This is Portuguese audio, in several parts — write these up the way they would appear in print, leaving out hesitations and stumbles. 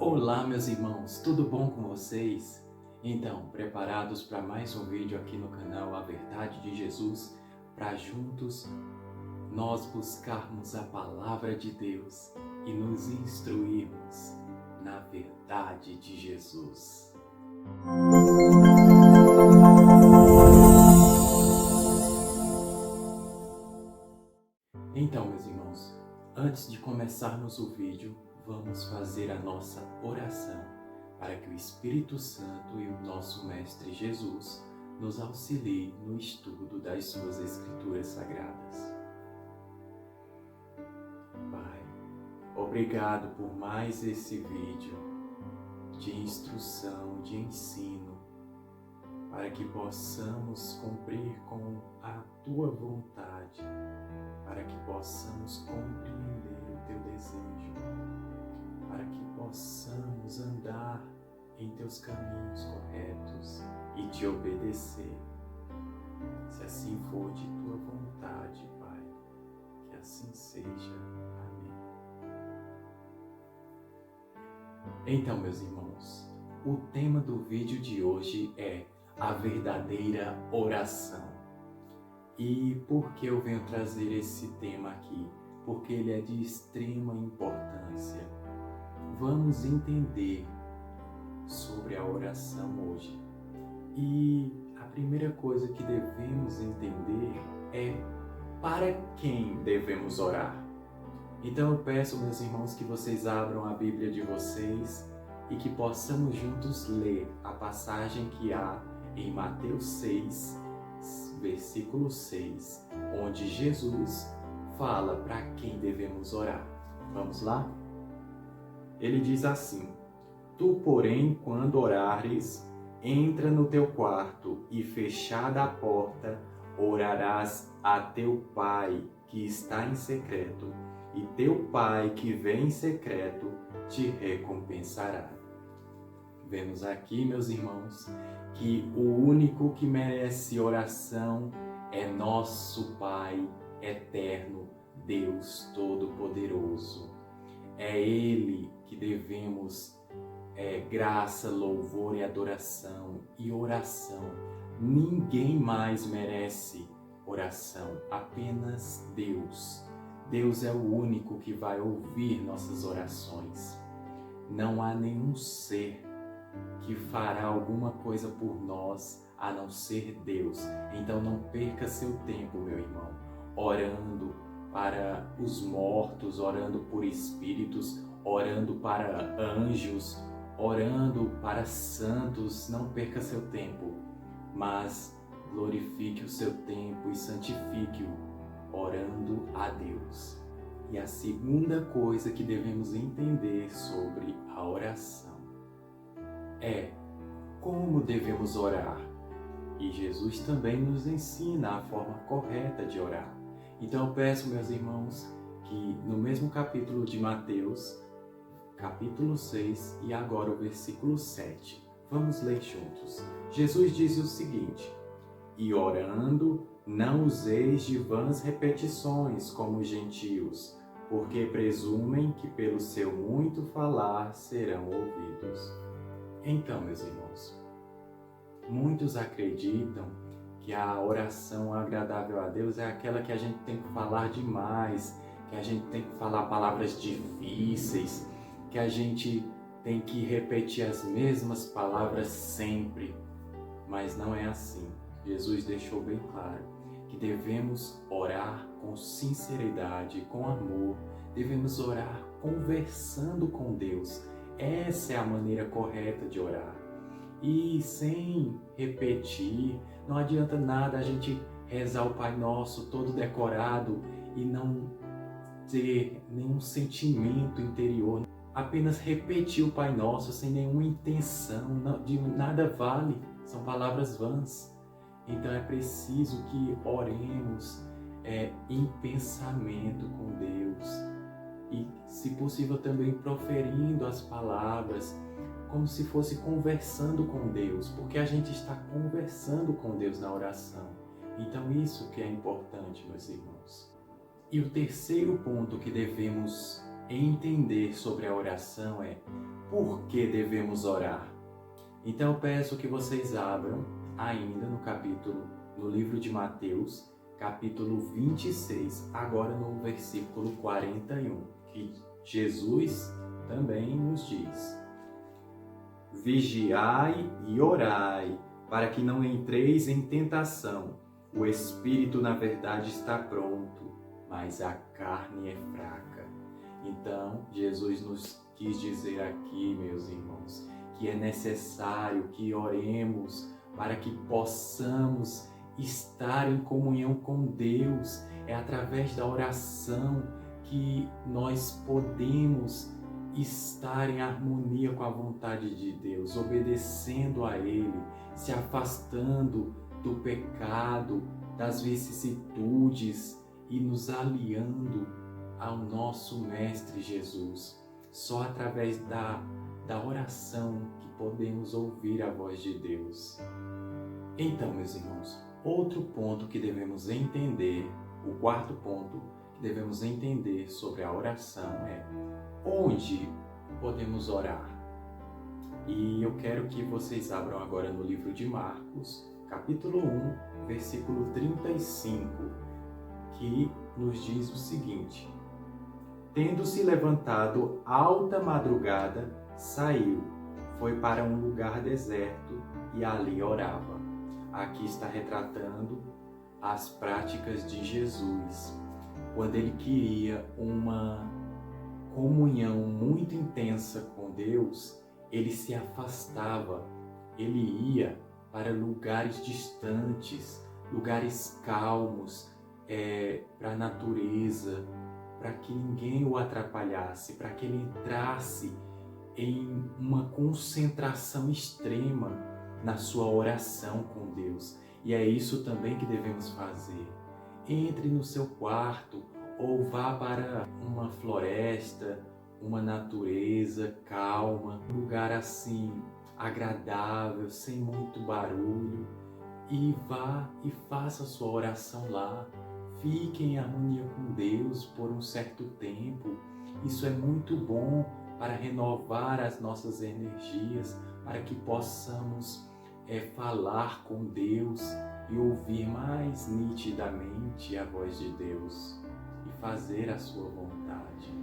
Olá, meus irmãos, tudo bom com vocês? Então, preparados para mais um vídeo aqui no canal A Verdade de Jesus, para juntos nós buscarmos a Palavra de Deus e nos instruirmos na verdade de Jesus. Então, meus irmãos, antes de começarmos o vídeo, vamos fazer a nossa oração para que o Espírito Santo e o nosso Mestre Jesus nos auxiliem no estudo das suas Escrituras Sagradas. Pai, obrigado por mais esse vídeo de instrução, de ensino, para que possamos cumprir com a Tua vontade, para que possamos compreender o Teu desejo, para que possamos andar em Teus caminhos corretos e Te obedecer. Se assim for de Tua vontade, Pai, que assim seja. Amém. Então, meus irmãos, o tema do vídeo de hoje é a verdadeira oração. E por que eu venho trazer esse tema aqui? Porque ele é de extrema importância. Vamos entender sobre a oração hoje. E a primeira coisa que devemos entender é para quem devemos orar. Então eu peço, meus irmãos, que vocês abram a Bíblia de vocês e que possamos juntos ler a passagem que há em Mateus 6, versículo 6, onde Jesus fala para quem devemos orar. Vamos lá? Ele diz assim: Tu, porém, quando orares, entra no teu quarto e, fechada a porta, orarás a teu Pai que está em secreto, e teu Pai que vem em secreto te recompensará. Vemos aqui, meus irmãos, que o único que merece oração é nosso Pai eterno, Deus Todo-Poderoso. É Ele que devemos graça, louvor e adoração e oração. Ninguém mais merece oração, apenas Deus. Deus é o único que vai ouvir nossas orações. Não há nenhum ser que fará alguma coisa por nós a não ser Deus. Então não perca seu tempo, meu irmão, orando para os mortos, orando por espíritos, orando para anjos, orando para santos. Não perca seu tempo, mas glorifique o seu tempo e santifique-o orando a Deus. E a segunda coisa que devemos entender sobre a oração é como devemos orar. E Jesus também nos ensina a forma correta de orar. Então eu peço, meus irmãos, que no mesmo capítulo de Mateus, capítulo 6 e agora o versículo 7, vamos ler juntos. Jesus diz o seguinte: E orando, não useis de vãs repetições como os gentios, porque presumem que pelo seu muito falar serão ouvidos. Então, meus irmãos, muitos acreditam que a oração agradável a Deus é aquela que a gente tem que falar demais, que a gente tem que falar palavras difíceis, que a gente tem que repetir as mesmas palavras sempre. Mas não é assim. Jesus deixou bem claro que devemos orar com sinceridade, com amor, devemos orar conversando com Deus. Essa é a maneira correta de orar. E sem repetir, não adianta nada a gente rezar o Pai Nosso todo decorado e não ter nenhum sentimento interior. Apenas repetir o Pai Nosso sem nenhuma intenção, de nada vale, são palavras vãs. Então é preciso que oremos em pensamento com Deus. E, se possível, também proferindo as palavras como se fosse conversando com Deus, porque a gente está conversando com Deus na oração. Então isso que é importante, meus irmãos. E o terceiro ponto que devemos entender sobre a oração é por que devemos orar? Então eu peço que vocês abram ainda no livro de Mateus, capítulo 26, agora no versículo 41, que Jesus também nos diz: Vigiai e orai, para que não entreis em tentação. O espírito, na verdade, está pronto, mas a carne é fraca. Então, Jesus nos quis dizer aqui, meus irmãos, que é necessário que oremos para que possamos estar em comunhão com Deus. É através da oração que nós podemos estar em harmonia com a vontade de Deus, obedecendo a Ele, se afastando do pecado, das vicissitudes e nos aliando ao nosso Mestre Jesus. Só através da oração que podemos ouvir a voz de Deus. Então, meus irmãos, outro ponto que devemos entender, o quarto ponto que devemos entender sobre a oração é: onde podemos orar? E eu quero que vocês abram agora no livro de Marcos, capítulo 1, versículo 35, que nos diz o seguinte: Tendo-se levantado alta madrugada, saiu, foi para um lugar deserto e ali orava. Aqui está retratando as práticas de Jesus, quando ele queria uma comunhão muito intensa com Deus. Ele se afastava, ele ia para lugares distantes, lugares calmos, para a natureza, para que ninguém o atrapalhasse, para que ele entrasse em uma concentração extrema na sua oração com Deus. E é isso também que devemos fazer. Entre no seu quarto ou vá para uma floresta, uma natureza calma, um lugar assim agradável, sem muito barulho, e vá e faça a sua oração lá. Fique em harmonia com Deus por um certo tempo. Isso é muito bom para renovar as nossas energias, para que possamos falar com Deus e ouvir mais nitidamente a voz de Deus e fazer a sua vontade.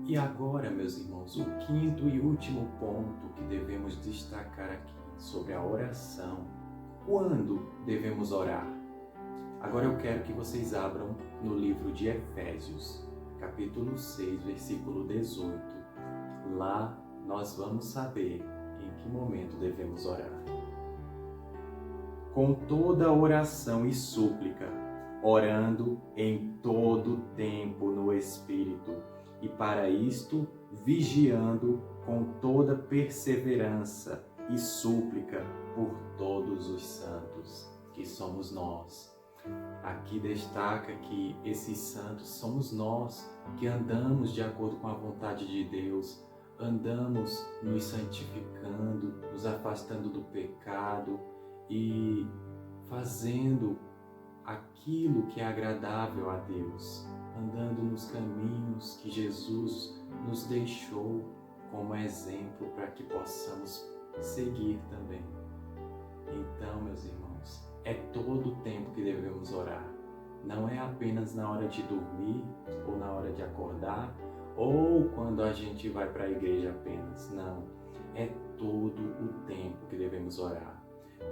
E agora, meus irmãos, o quinto e último ponto que devemos destacar aqui sobre a oração. Quando devemos orar? Agora eu quero que vocês abram no livro de Efésios, capítulo 6, versículo 18. Lá nós vamos saber em que momento devemos orar. Com toda oração e súplica, orando em todo tempo no Espírito, e para isto vigiando com toda perseverança e súplica por todos os santos, que somos nós. Aqui destaca que esses santos somos nós, que andamos de acordo com a vontade de Deus, andamos nos santificando, nos afastando do pecado e fazendo aquilo que é agradável a Deus, andando nos caminhos que Jesus nos deixou como exemplo para que possamos seguir também. Então, meus irmãos, é todo o tempo que devemos orar. Não é apenas na hora de dormir ou na hora de acordar ou quando a gente vai para a igreja apenas. Não, é todo o tempo que devemos orar.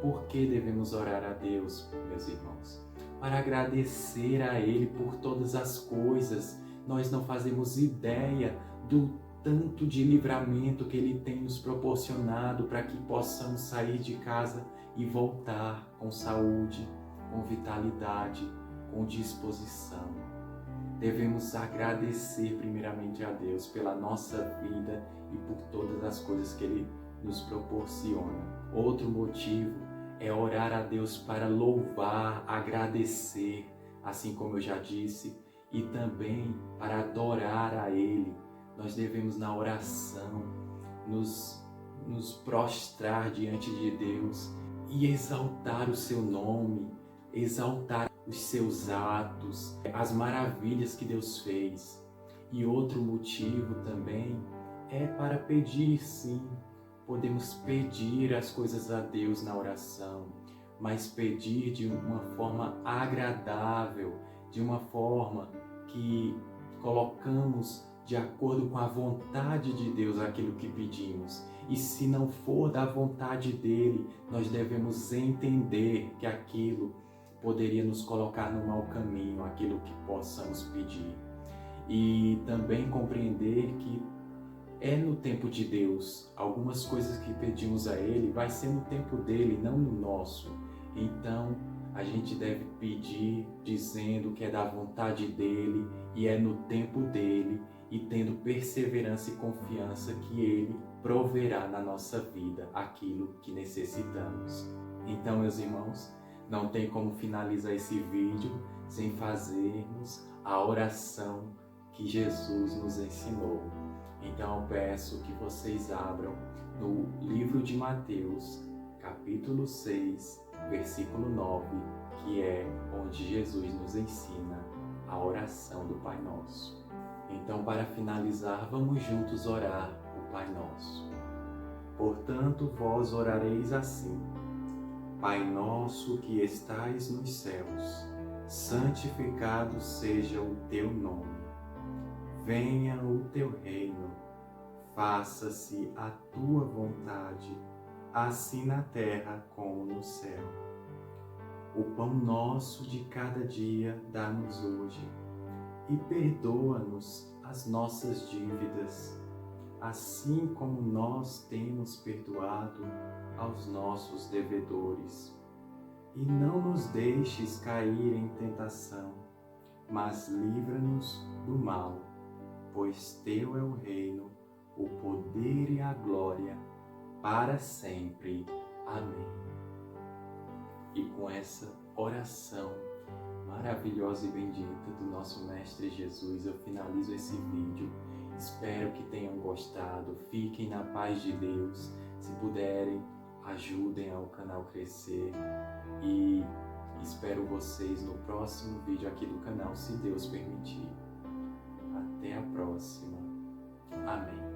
Por que devemos orar a Deus, meus irmãos? Para agradecer a Ele por todas as coisas. Nós não fazemos ideia do tanto de livramento que Ele tem nos proporcionado para que possamos sair de casa e voltar com saúde, com vitalidade, com disposição. Devemos agradecer primeiramente a Deus pela nossa vida e por todas as coisas que Ele nos proporciona. Outro motivo é orar a Deus para louvar, agradecer, assim como eu já disse, e também para adorar a Ele. Nós devemos, na oração, nos prostrar diante de Deus e exaltar o seu nome, exaltar os seus atos, as maravilhas que Deus fez. E outro motivo também é para pedir, sim. Podemos pedir as coisas a Deus na oração, mas pedir de uma forma agradável, de uma forma que colocamos de acordo com a vontade de Deus aquilo que pedimos. E se não for da vontade dele, nós devemos entender que aquilo poderia nos colocar no mau caminho, aquilo que possamos pedir. E também compreender que é no tempo de Deus. Algumas coisas que pedimos a Ele vai ser no tempo dele, não no nosso. Então, a gente deve pedir dizendo que é da vontade dele e é no tempo dele e tendo perseverança e confiança que ele proverá na nossa vida aquilo que necessitamos. Então, meus irmãos, não tem como finalizar esse vídeo sem fazermos a oração que Jesus nos ensinou. Então eu peço que vocês abram no livro de Mateus, capítulo 6, versículo 9, que é onde Jesus nos ensina a oração do Pai Nosso. Então, para finalizar, vamos juntos orar o Pai Nosso. Portanto, vós orareis assim: Pai nosso que estais nos céus, santificado seja o teu nome. Venha o teu reino, faça-se a tua vontade, assim na terra como no céu. O pão nosso de cada dia dá-nos hoje, e perdoa-nos as nossas dívidas, assim como nós temos perdoado aos nossos devedores. E não nos deixes cair em tentação, mas livra-nos do mal, pois teu é o reino, o poder e a glória, para sempre. Amém. E com essa oração maravilhosa e bendita do nosso Mestre Jesus, eu finalizo esse vídeo. Espero que tenham gostado. Fiquem na paz de Deus. Se puderem, ajudem ao canal crescer. E espero vocês no próximo vídeo aqui do canal, se Deus permitir. Até a próxima. Amém.